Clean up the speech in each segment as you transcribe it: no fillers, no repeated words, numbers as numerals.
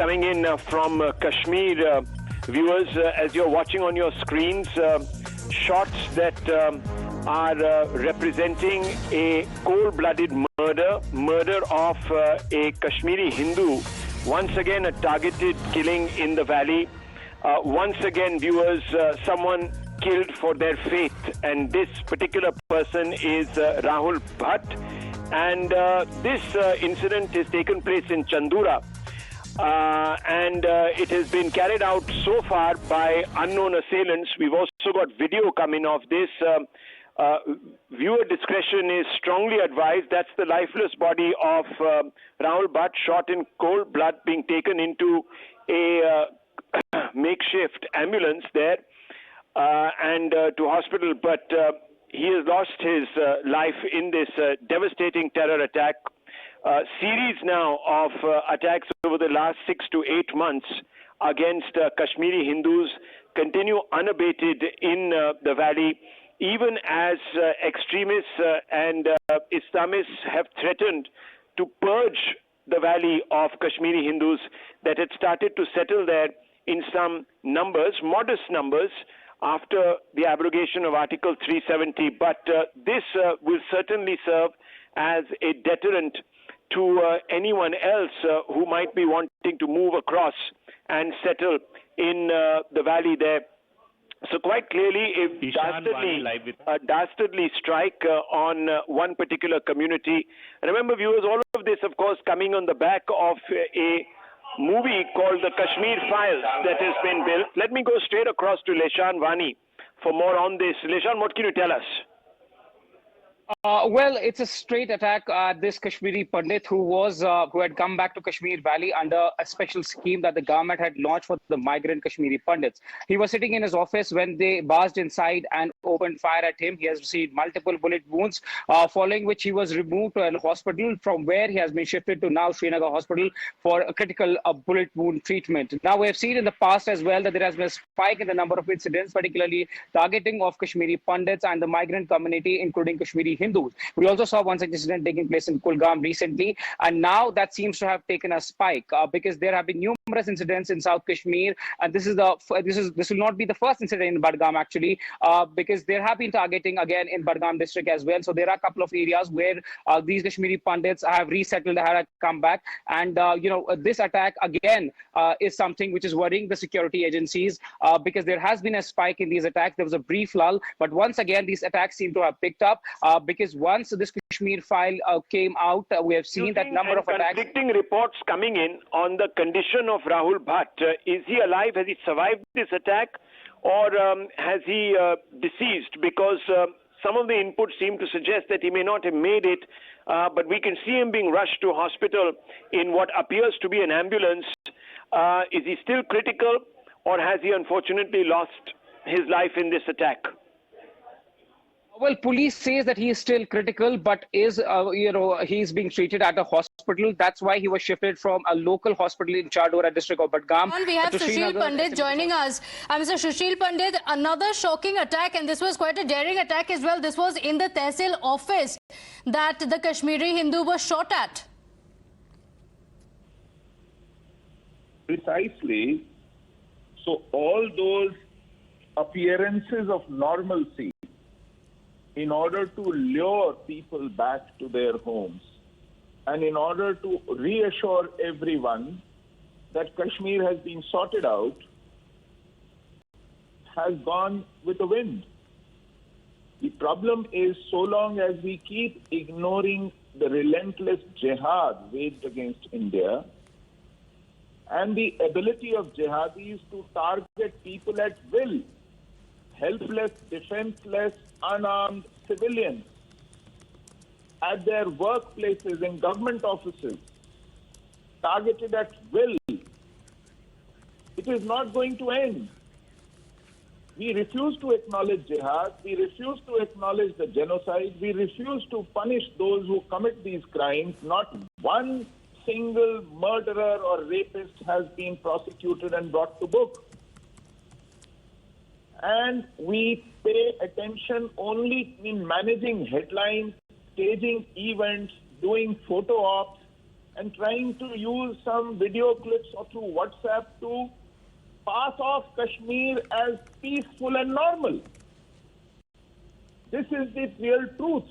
coming in from Kashmir. Viewers, as you're watching on your screens, shots that are representing a cold-blooded murder of a Kashmiri Hindu. Once again, a targeted killing in the valley. Once again, viewers, someone killed for their faith, and this particular person is Rahul Bhat. And this incident has taken place in Chadoora. And it has been carried out so far by unknown assailants. We've also got video coming of this. Viewer discretion is strongly advised. That's the lifeless body of Rahul Bhat, shot in cold blood, being taken into a makeshift ambulance there and to hospital. But he has lost his life in this devastating terror attack. Series now of attacks over the last 6 to 8 months against Kashmiri Hindus continue unabated in the valley, even as extremists and Islamists have threatened to purge the valley of Kashmiri Hindus that had started to settle there in some numbers, modest numbers, after the abrogation of Article 370. But this will certainly serve as a deterrent to anyone else who might be wanting to move across and settle in the valley there. So quite clearly, a dastardly strike on one particular community. Remember, viewers, all of this, of course, coming on the back of a movie called The Kashmir Files that has been built. Let me go straight across to Leshan Vani for more on this. Leshan, what can you tell us? Well, it's a straight attack at this Kashmiri Pandit who had come back to Kashmir Valley under a special scheme that the government had launched for the migrant Kashmiri Pandits. He was sitting in his office when they barged inside and opened fire at him. He has received multiple bullet wounds, following which he was removed to a hospital, from where he has been shifted to now Srinagar Hospital for a critical bullet wound treatment. Now, we have seen in the past as well that there has been a spike in the number of incidents, particularly targeting of Kashmiri Pandits and the migrant community, including Kashmiri Hindus. We also saw one such incident taking place in Budgam recently, and now that seems to have taken a spike because there have been numerous incidents in South Kashmir, and this will not be the first incident in Budgam actually, because there have been targeting again in Budgam district as well. So there are a couple of areas where these Kashmiri Pandits have resettled, have come back, and this attack again is something which is worrying the security agencies because there has been a spike in these attacks. There was a brief lull, but once again these attacks seem to have picked up because once this Kashmir file came out, we have seen that number of attacks. Conflicting reports coming in on the condition of Rahul Bhat. Is he alive? Has he survived this attack? Or has he deceased? Because some of the inputs seem to suggest that he may not have made it, but we can see him being rushed to hospital in what appears to be an ambulance. Is he still critical, or has he unfortunately lost his life in this attack? Well, police says that he is still critical, but is he's being treated at a hospital. That's why he was shifted from a local hospital in Chadoora district of Budgam. And we have Sushil Pandit joining us. Mr. Sushil Pandit, another shocking attack, and this was quite a daring attack as well. This was in the Tehsil office that the Kashmiri Hindu was shot at. Precisely. So all those appearances of normalcy, in order to lure people back to their homes and in order to reassure everyone that Kashmir has been sorted out, has gone with the wind. The problem is, so long as we keep ignoring the relentless jihad waged against India and the ability of jihadis to target people at will, helpless, defenseless, unarmed civilians at their workplaces, in government offices, targeted at will, it is not going to end. We refuse to acknowledge jihad. We refuse to acknowledge the genocide. We refuse to punish those who commit these crimes. Not one single murderer or rapist has been prosecuted and brought to book. And we pay attention only in managing headlines, staging events, doing photo ops, and trying to use some video clips or through WhatsApp to pass off Kashmir as peaceful and normal. This is the real truth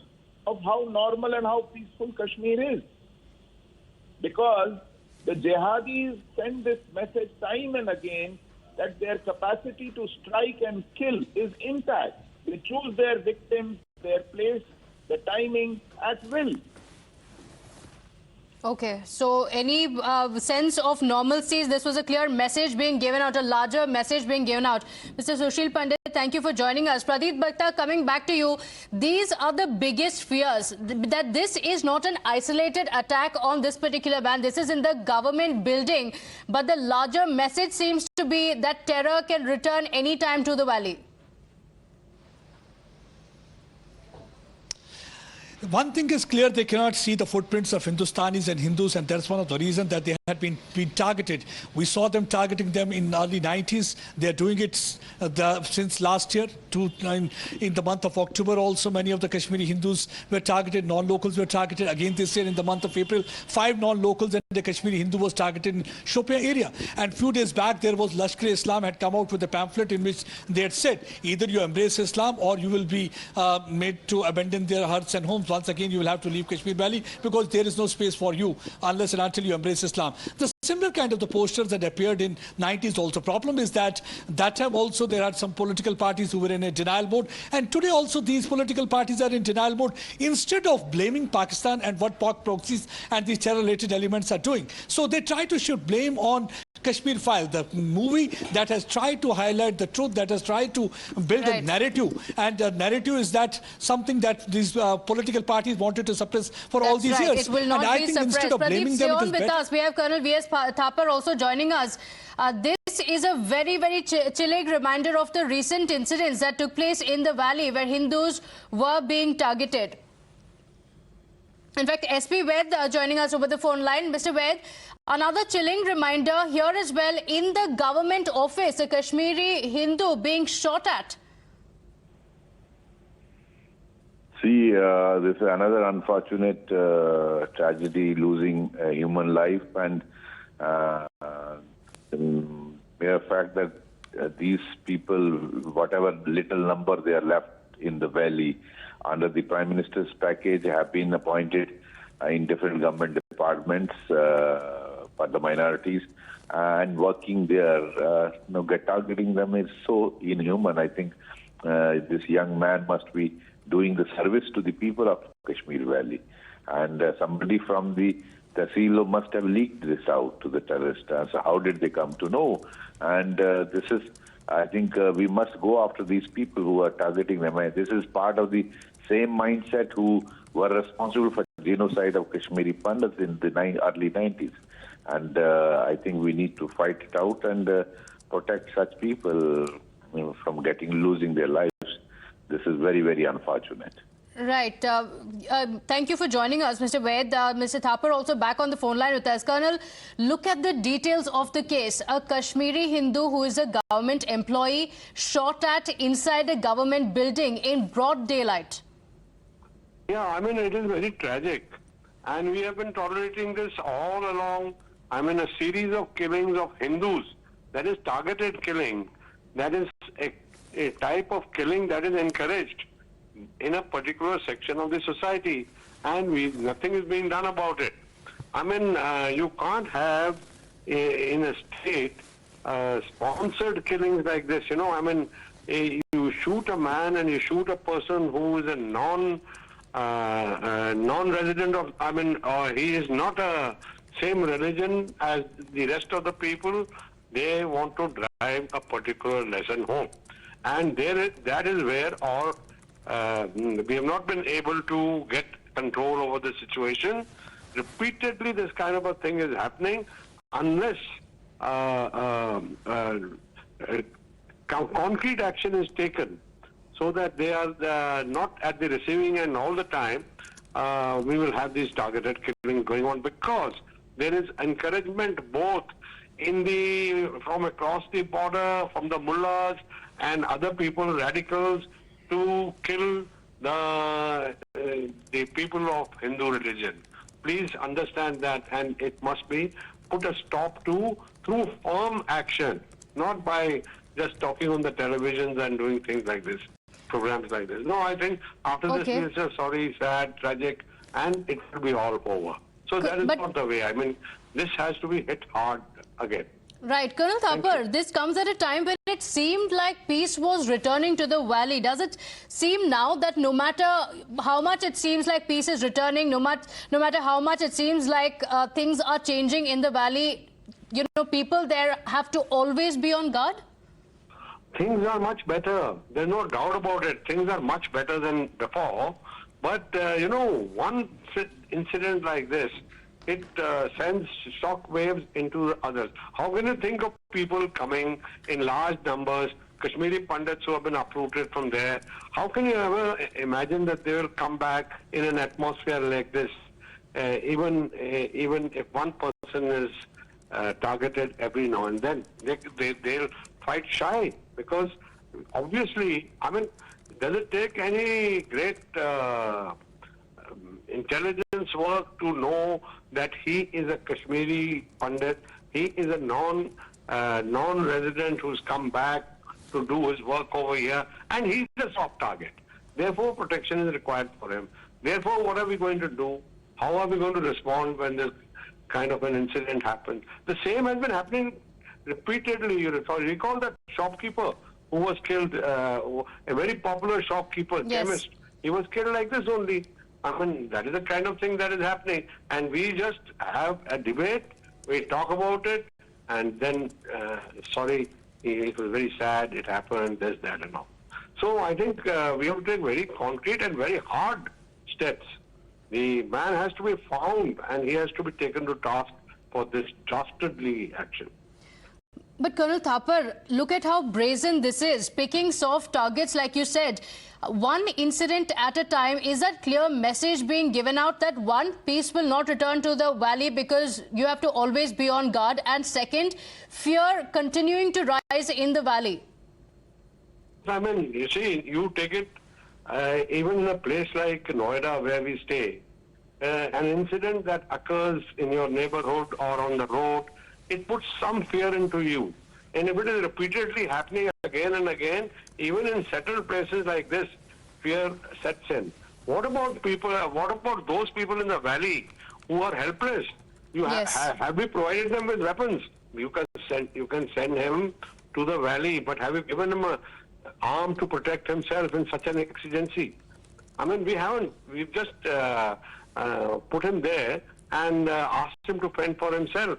of how normal and how peaceful Kashmir is. Because the jihadis send this message time and again that their capacity to strike and kill is intact. They choose their victims, their place, the timing at will. Okay, so any sense of normalcy? This was a clear message being given out, a larger message being given out. Mr. Sushil Pandit, thank you for joining us. Pradeep Bhakta, coming back to you, these are the biggest fears, that this is not an isolated attack on this particular man. This is in the government building. But the larger message seems to be that terror can return any time to the valley. One thing is clear, they cannot see the footprints of Hindustanis and Hindus, and that's one of the reasons that they had been targeted. We saw them targeting them in the early 90s. They're doing it since last year. In the month of October also, many of the Kashmiri Hindus were targeted, non-locals were targeted. Again this year in the month of April, 5 non-locals and the Kashmiri Hindu was targeted in Shopian area. And few days back there was Lashkar-e-Islam had come out with a pamphlet in which they had said either you embrace Islam or you will be made to abandon their hearts and homes. Once again, you will have to leave Kashmir Valley because there is no space for you unless and until you embrace Islam. The similar kind of the posters that appeared in 90s also. Problem is that time also there are some political parties who were in a denial mode, and today also these political parties are in denial mode instead of blaming Pakistan and what Pak proxies and these terror-related elements are doing. So they try to shift blame on Kashmir File, the movie that has tried to highlight the truth, that has tried to build a narrative. And the narrative is that something that these political parties wanted to suppress for all these years. It will not be suppressed. Pradeep, stay on with us. We have Colonel V.S. Thapar also joining us. This is a very, very chilling reminder of the recent incidents that took place in the valley where Hindus were being targeted. In fact, SP Ved joining us over the phone line. Mr. Ved, another chilling reminder here as well, in the government office, a Kashmiri Hindu being shot at. See, this is another unfortunate tragedy, losing a human life, and the mere fact that these people, whatever little number they are left in the valley, under the Prime Minister's package, have been appointed in different government departments for the minorities and working there. Targeting them is so inhuman. I think this young man must be doing the service to the people of Kashmir Valley. And somebody from the Tehsildar must have leaked this out to the terrorists. So how did they come to know? And this is, I think we must go after these people who are targeting them. This is part of the same mindset who were responsible for genocide of Kashmiri Pandits in the early 90s. And I think we need to fight it out and protect such people from losing their lives. This is very, very unfortunate. Right. Thank you for joining us, Mr. Ved. Mr. Thapar also back on the phone line with us. Colonel, look at the details of the case. A Kashmiri Hindu who is a government employee shot at inside a government building in broad daylight. Yeah, I mean, it is very tragic. And we have been tolerating this all along. I mean, a series of killings of Hindus, that is targeted killing, that is a type of killing that is encouraged in a particular section of the society, and nothing is being done about it. I mean, you can't have in a state sponsored killings like this. You know, I mean, you shoot a man and you shoot a person who is a non-resident of, I mean, he is not a same religion as the rest of the people. They want to drive a particular lesson home, and that is where we have not been able to get control over the situation. Repeatedly, this kind of a thing is happening unless concrete action is taken so that they are not at the receiving end all the time. We will have these targeted killings going on because there is encouragement both from across the border, from the mullahs and other people, radicals, to kill the people of Hindu religion. Please understand that, and it must be put a stop to through firm action, not by just talking on the televisions and doing things like this, programs like this. No, I think after this is a sorry, sad, tragic, and it will be all over. So that is not the way. I mean, this has to be hit hard again. Right. Colonel Thapar, this comes at a time when it seemed like peace was returning to the valley. Does it seem now that no matter how much it seems like peace is returning, no matter how much it seems like things are changing in the valley, you know, people there have to always be on guard? Things are much better. There's no doubt about it. Things are much better than before. But, you know, one incident like this, it sends shock waves into others. How can you think of people coming in large numbers, Kashmiri Pandits who have been uprooted from there? How can you ever imagine that they will come back in an atmosphere like this, even if one person is targeted every now and then? They'll fight shy because obviously, I mean, does it take any great intelligence work to know that he is a Kashmiri Pandit, he is a non-resident who's come back to do his work over here, and he's a soft target. Therefore, protection is required for him. Therefore, what are we going to do? How are we going to respond when this kind of an incident happens? The same has been happening repeatedly. You recall that shopkeeper who was killed, a very popular shopkeeper, chemist. He was killed like this only. I mean, that is the kind of thing that is happening. And we just have a debate, we talk about it, and then, sorry, it was very sad, it happened, this, that, and all. So I think we have to take very concrete and very hard steps. The man has to be found, and he has to be taken to task for this dastardly action. But Colonel Thapar, look at how brazen this is. Picking soft targets, like you said, one incident at a time. Is that clear message being given out that one, peace will not return to the valley because you have to always be on guard, and second, fear continuing to rise in the valley? I mean, you see, you take it even in a place like Noida where we stay, an incident that occurs in your neighborhood or on the road, it puts some fear into you. And if it is repeatedly happening again and again, even in settled places like this, fear sets in. What about people? What about those people in the valley who are helpless? You have we provided them with weapons? You can send him to the valley, but have you given him an arm to protect himself in such an exigency? I mean, we haven't. We've just put him there and asked him to fend for himself.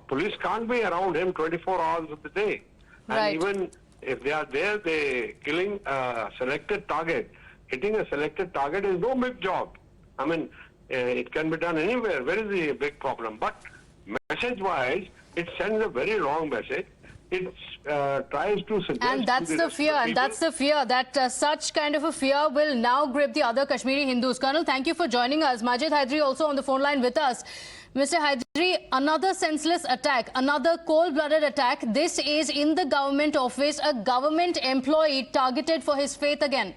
Police can't be around him 24 hours of the day. Right. And even if they are there, they're killing a selected target. Hitting a selected target is no big job. I mean, it can be done anywhere. Where is the big problem? But message-wise, it sends a very wrong message. It tries to suggest... And that's the fear, that such kind of a fear will now grip the other Kashmiri Hindus. Colonel, thank you for joining us. Majid Hydari also on the phone line with us. Mr. Hydari, another senseless attack, another cold-blooded attack. This is in the government office, a government employee targeted for his faith again.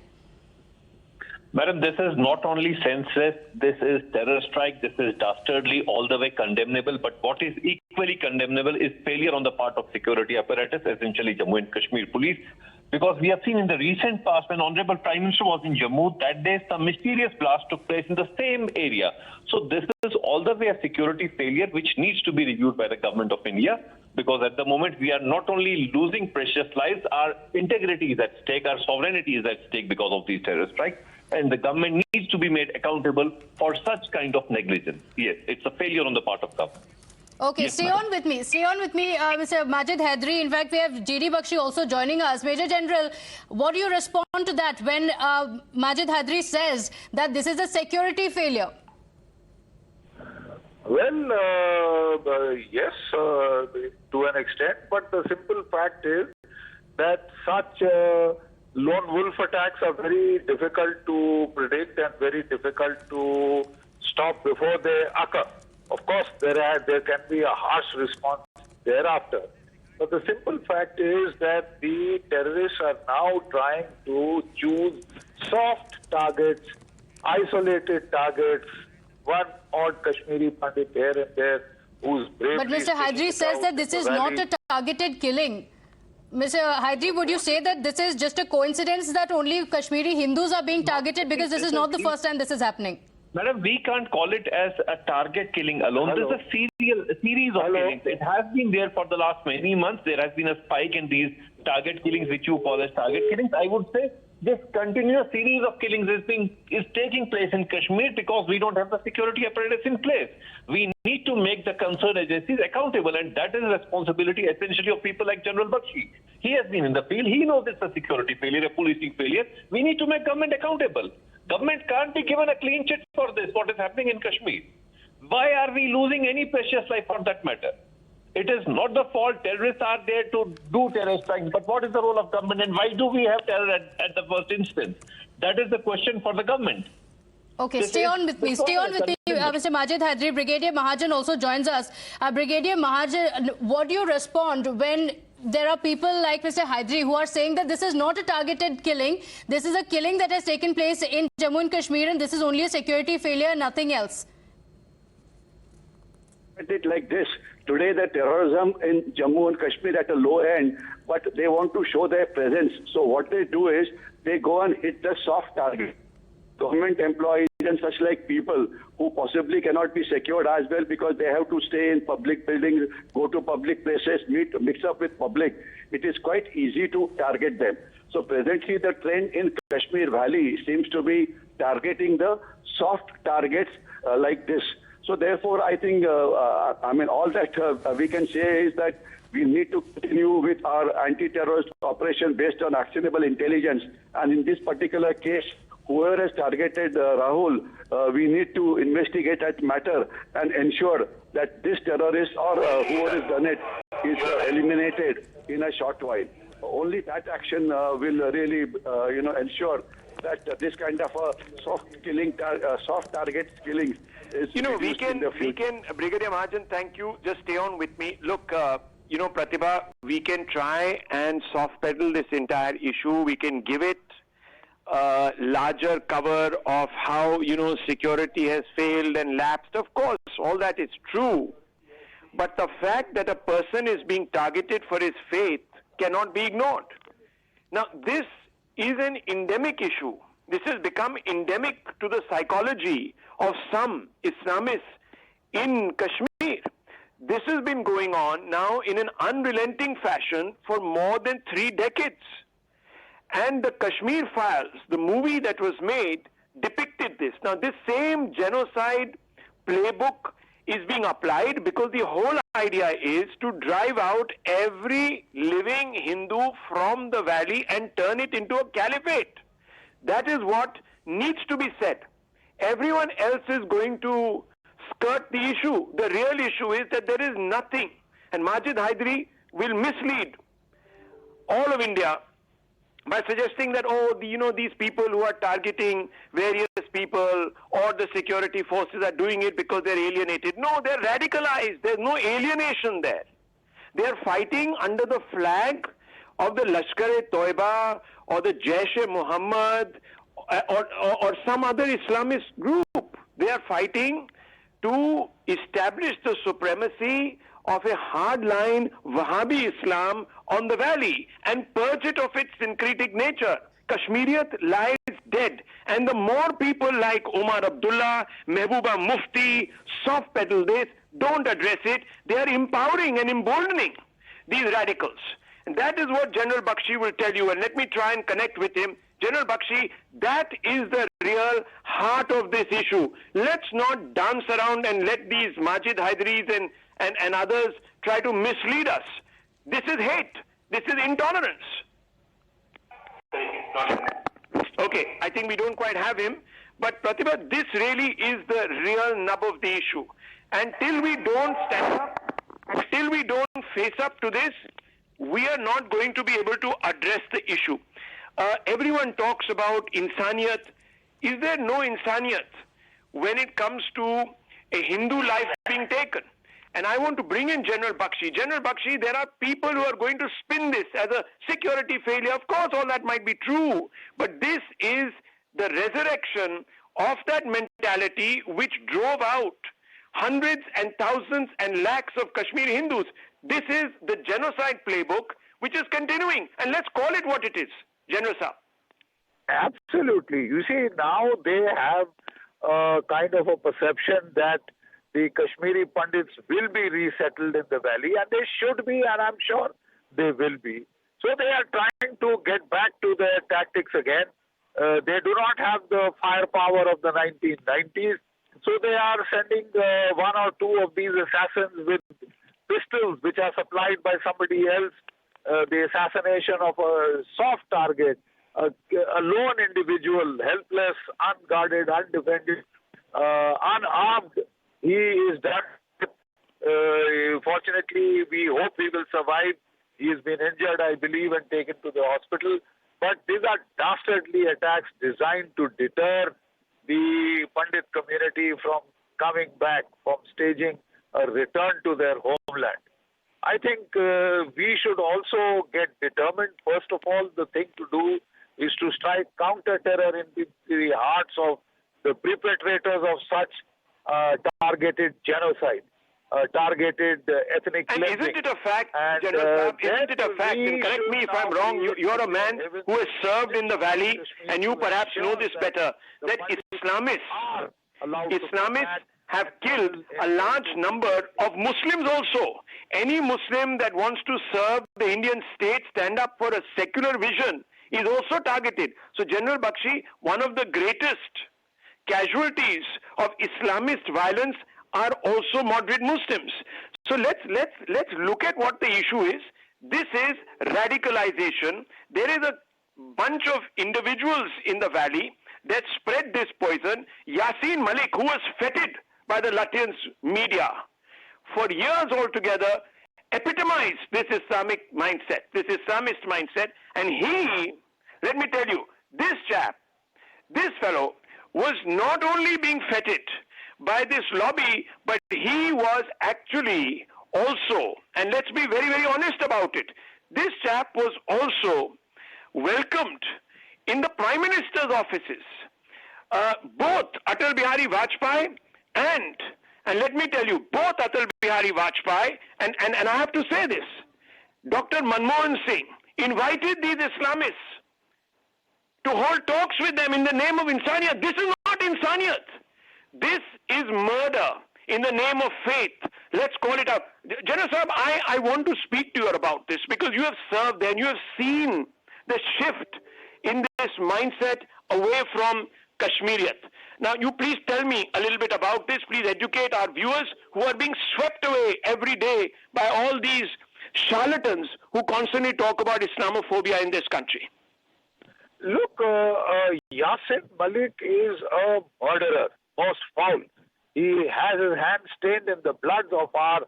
Madam, this is not only senseless, this is terror strike, this is dastardly, all the way condemnable. But what is equally condemnable is failure on the part of security apparatus, essentially Jammu and Kashmir police. Because we have seen in the recent past, when Honorable Prime Minister was in Jammu, that day some mysterious blast took place in the same area. So this is all the way a security failure which needs to be reviewed by the Government of India. Because at the moment we are not only losing precious lives, our integrity is at stake, our sovereignty is at stake because of these terror strikes. And the government needs to be made accountable for such kind of negligence. Yes, it's a failure on the part of government. Okay, yes, stay on with me, Mr. Majid Hydari. In fact, we have GD Bakshi also joining us. Major General, what do you respond to that when Majid Hydari says that this is a security failure? Well, yes, to an extent, but the simple fact is that such lone wolf attacks are very difficult to predict and very difficult to stop before they occur. Of course, there can be a harsh response thereafter. But the simple fact is that the terrorists are now trying to choose soft targets, isolated targets, one odd Kashmiri Pandit here and there who's bravely... But Mr. Hydri says that this is not a targeted killing. Mr. Hydri, would you say that this is just a coincidence that only Kashmiri Hindus are being targeted, because this is not the first time this is happening? Madam, we can't call it as a target killing alone. Hello. There's a series of killings. It has been there for the last many months. There has been a spike in these target killings, which you call as target killings. I would say this continuous series of killings is taking place in Kashmir because we don't have the security apparatus in place. We need to make the concerned agencies accountable, and that is the responsibility essentially of people like General Bakshi. He has been in the field. He knows it's a security failure, a policing failure. We need to make government accountable. Government can't be given a clean chit for this, what is happening in Kashmir. Why are we losing any precious life for that matter? It is not the fault. Terrorists are there to do terror strikes. But what is the role of government, and why do we have terror at the first instance? That is the question for the government. Okay, stay on with me. Stay on with me, Mr. Majid Hydri. Brigadier Mahajan also joins us. Brigadier Mahajan, what do you respond when there are people like Mr. Hydri who are saying that this is not a targeted killing? This is a killing that has taken place in Jammu and Kashmir, and this is only a security failure, nothing else. It like this. Today, the terrorism in Jammu and Kashmir at a low end, but they want to show their presence. So what they do is they go and hit the soft target. Government employees and such like people who possibly cannot be secured as well because they have to stay in public buildings, go to public places, mix up with public. It is quite easy to target them. So presently, the trend in Kashmir Valley seems to be targeting the soft targets like this. So therefore, I think, all that we can say is that we need to continue with our anti-terrorist operation based on actionable intelligence. And in this particular case, whoever has targeted Rahul, we need to investigate that matter and ensure that this terrorist or whoever has done it is eliminated in a short while. Only that action will really, ensure that this kind of a soft target killing is we can, Brigadier Mahajan, thank you. Just stay on with me. Look, Pratibha, we can try and soft pedal this entire issue. We can give it a larger cover of how, security has failed and lapsed. Of course, all that is true. But the fact that a person is being targeted for his faith cannot be ignored. Now, this is an endemic issue. This has become endemic to the psychology of some Islamists in Kashmir. This has been going on now in an unrelenting fashion for more than 3 decades. And the Kashmir Files, the movie that was made, depicted this. Now, this same genocide playbook is being applied because the whole idea is to drive out every living Hindu from the valley and turn it into a caliphate. That is what needs to be said. Everyone else is going to skirt the issue. The real issue is that there is nothing. And Majid Hydri will mislead all of India by suggesting that, these people who are targeting various people or the security forces are doing it because they're alienated. No, they're radicalized. There's no alienation there. They're fighting under the flag of the Lashkar-e-Toiba or the Jaish-e-Muhammad or some other Islamist group. They are fighting to establish the supremacy of a hardline Wahhabi Islam on the valley and purge it of its syncretic nature. Kashmiriyat lies dead. And the more people like Omar Abdullah, Mehbooba Mufti, soft pedal this, don't address it, they are empowering and emboldening these radicals. And that is what General Bakshi will tell you. And let me try and connect with him. General Bakshi, that is the real heart of this issue. Let's not dance around and let these Majid Hydris and others try to mislead us. This is hate. This is intolerance. Okay, I think we don't quite have him. But Pratibha, this really is the real nub of the issue. Until we don't stand up, until we don't face up to this, we are not going to be able to address the issue. Everyone talks about insaniyat. Is there no insaniyat when it comes to a Hindu life being taken? And I want to bring in General Bakshi. General Bakshi, there are people who are going to spin this as a security failure. Of course, all that might be true. But this is the resurrection of that mentality which drove out hundreds and thousands and lakhs of Kashmiri Hindus. This is the genocide playbook which is continuing. And let's call it what it is, genocide. Absolutely. You see, now they have kind of a perception that the Kashmiri Pandits will be resettled in the valley, and they should be, and I'm sure they will be. So they are trying to get back to their tactics again. They do not have the firepower of the 1990s, so they are sending one or two of these assassins with pistols which are supplied by somebody else, the assassination of a soft target, a lone individual, helpless, unguarded, undefended, unarmed. He is done. Fortunately, we hope he will survive. He has been injured, I believe, and taken to the hospital. But these are dastardly attacks designed to deter the Pandit community from coming back, from staging a return to their homeland. I think we should also get determined. First of all, the thing to do is to strike counter-terror in the hearts of the perpetrators of such targeted genocide, targeted ethnic cleansing. And isn't it a fact, General Saab, isn't it a fact, and correct me if I'm wrong, you're a man who has served in the valley, and you perhaps know this better, that Islamists have killed a large number of Muslims also. Any Muslim that wants to serve the Indian state, stand up for a secular vision, is also targeted. So General Bakshi, one of the greatest casualties of Islamist violence are also moderate Muslims. So let's look at what the issue is. This is radicalization. There is a bunch of individuals in the valley that spread this poison. Yasin Malik, who was feted by the Latvian media for years altogether, epitomized this Islamic mindset, this Islamist mindset. And he, let me tell you, this chap, this fellow, was not only being feted by this lobby, but he was actually also, and let's be very, very honest about it, this chap was also welcomed in the Prime Minister's offices. Both Atal Bihari Vajpayee and let me tell you, both Atal Bihari Vajpayee and I have to say this, Dr. Manmohan Singh invited these Islamists to hold talks with them in the name of Insaniyat. This is not Insaniyat. This is murder in the name of faith. Let's call it out. General Saab, I want to speak to you about this because you have served there and you have seen the shift in this mindset away from Kashmiriyat. Now, you please tell me a little bit about this. Please educate our viewers who are being swept away every day by all these charlatans who constantly talk about Islamophobia in this country. Look, Yasin Malik is a murderer, most foul. He has his hands stained in the blood of our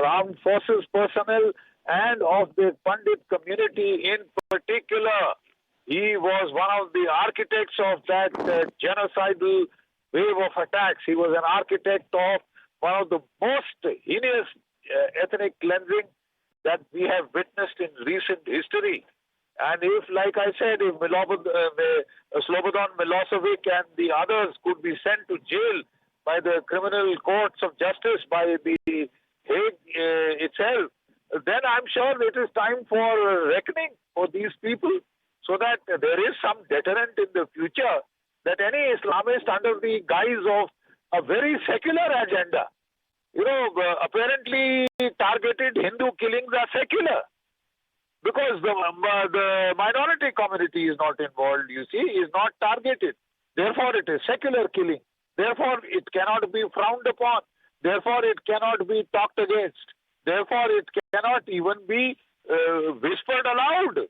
armed forces personnel and of the Pandit community in particular. He was one of the architects of that genocidal wave of attacks. He was an architect of one of the most heinous ethnic cleansing that we have witnessed in recent history. And if, like I said, if Slobodan Milosevic and the others could be sent to jail by the criminal courts of justice, by the Hague itself, then I'm sure it is time for reckoning for these people, so that there is some deterrent in the future that any Islamist under the guise of a very secular agenda, apparently targeted Hindu killings are secular. Because the minority community is not involved, you see, is not targeted. Therefore, it is secular killing. Therefore, it cannot be frowned upon. Therefore, it cannot be talked against. Therefore, it cannot even be whispered aloud.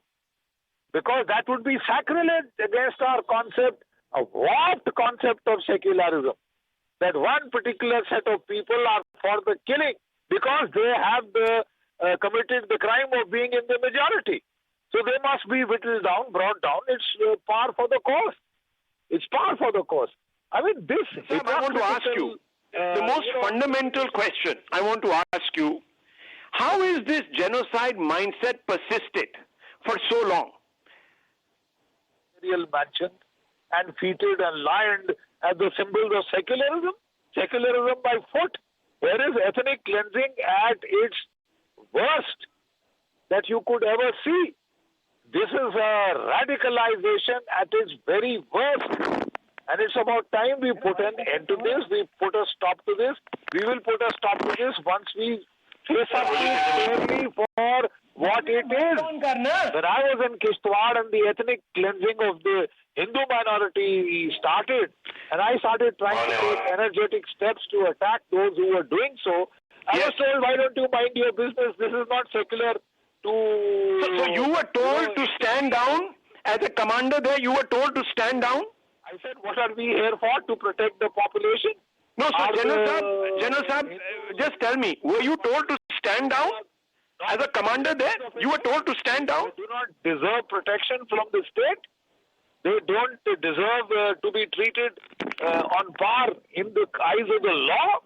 Because that would be sacrilege against our concept, a warped concept of secularism. That one particular set of people are for the killing because they have committed the crime of being in the majority. So they must be whittled down, brought down. It's par for the cause. It's par for the cause. I mean, this... Sir, I want to ask you, the most fundamental question I want to ask you, how is this genocide mindset persisted for so long? Mansion and feted and lioned as the symbols of secularism? Secularism by foot. Where is ethnic cleansing at its worst that you could ever see? This is a radicalization at its very worst. And it's about time we put an end to this. We put a stop to this. We will put a stop to this once we face up to it clearly for what it is. When I was in Kishtwar and the ethnic cleansing of the Hindu minority started, and I started trying to take energetic steps to attack those who were doing so, I was told, why don't you mind your business? This is not secular to... So you were told to stand down? As a commander there, you were told to stand down? I said, what are we here for? To protect the population? No, so General Saab, just tell me, were you told to stand down? As a commander there, you were told to stand down? They do not deserve protection from the state. They don't deserve to be treated on par in the eyes of the law.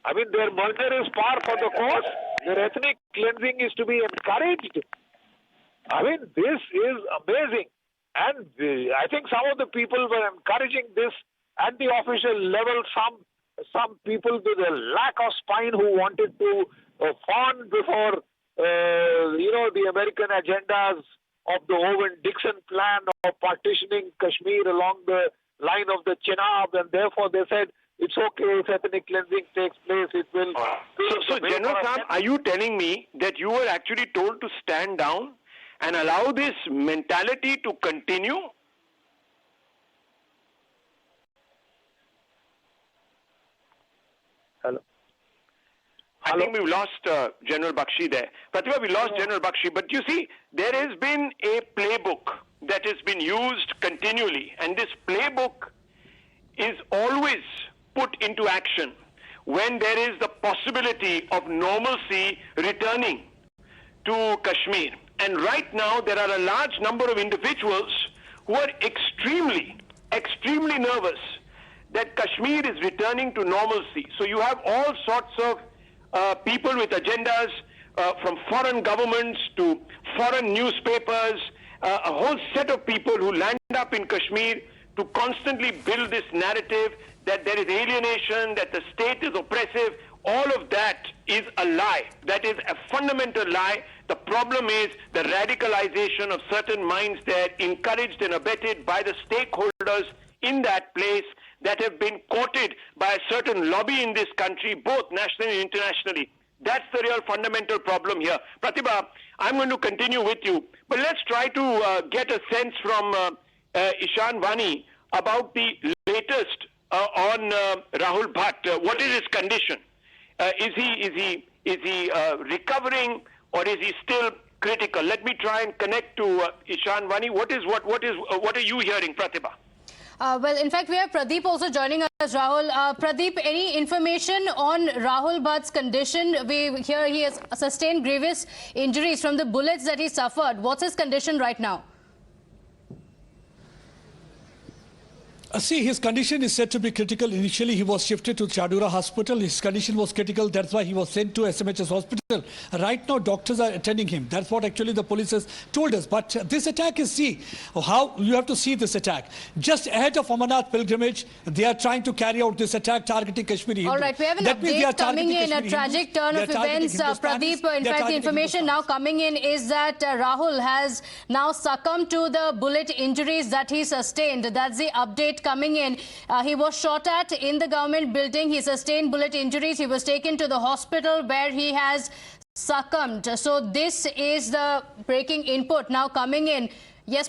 I mean, their murder is par for the course. Their ethnic cleansing is to be encouraged. I mean, this is amazing. And I think some of the people were encouraging this at the official level. Some people with a lack of spine who wanted to fawn before, the American agendas of the Owen-Dixon plan of partitioning Kashmir along the line of the Chenab, and therefore they said, it's okay if ethnic cleansing takes place, it will... So General Saab, are you telling me that you were actually told to stand down and allow this mentality to continue? Hello. I think we've lost General Bakshi there. Pratibha, we lost General Bakshi. But you see, there has been a playbook that has been used continually. And this playbook is always put into action when there is the possibility of normalcy returning to Kashmir. And right now, there are a large number of individuals who are extremely nervous that Kashmir is returning to normalcy. So you have all sorts of people with agendas from foreign governments to foreign newspapers, a whole set of people who land up in Kashmir to constantly build this narrative that there is alienation, that the state is oppressive. All of that is a lie. That is a fundamental lie. The problem is the radicalization of certain minds there, encouraged and abetted by the stakeholders in that place that have been courted by a certain lobby in this country, both nationally and internationally. That's the real fundamental problem here. Pratibha, I'm going to continue with you, but let's try to get a sense from Ishan Vani about the latest on Rahul Bhat. What is his condition? Is he recovering, or is he still critical? Let me try and connect to Ishan Vani. What are you hearing, Pratibha? Well, in fact, we have Pradeep also joining us, Rahul. Pradeep, any information on Rahul Bhat's condition? We hear he has sustained grievous injuries from the bullets that he suffered. What's his condition right now? See, his condition is said to be critical. Initially, he was shifted to Chadoora Hospital. His condition was critical. That's why he was sent to SMHS Hospital. Right now, doctors are attending him. That's what actually the police has told us. But this attack is, how you have to see this attack. Just ahead of Amarnath pilgrimage, they are trying to carry out this attack targeting Kashmiri Hindus. All right, we have an update coming in, a tragic turn of events. Pradeep, in fact, the information now coming in is that Rahul has now succumbed to the bullet injuries that he sustained. That's the update coming in. He was shot at in the government building. He sustained bullet injuries. He was taken to the hospital where he has succumbed. So this is the breaking input now coming in. Yes,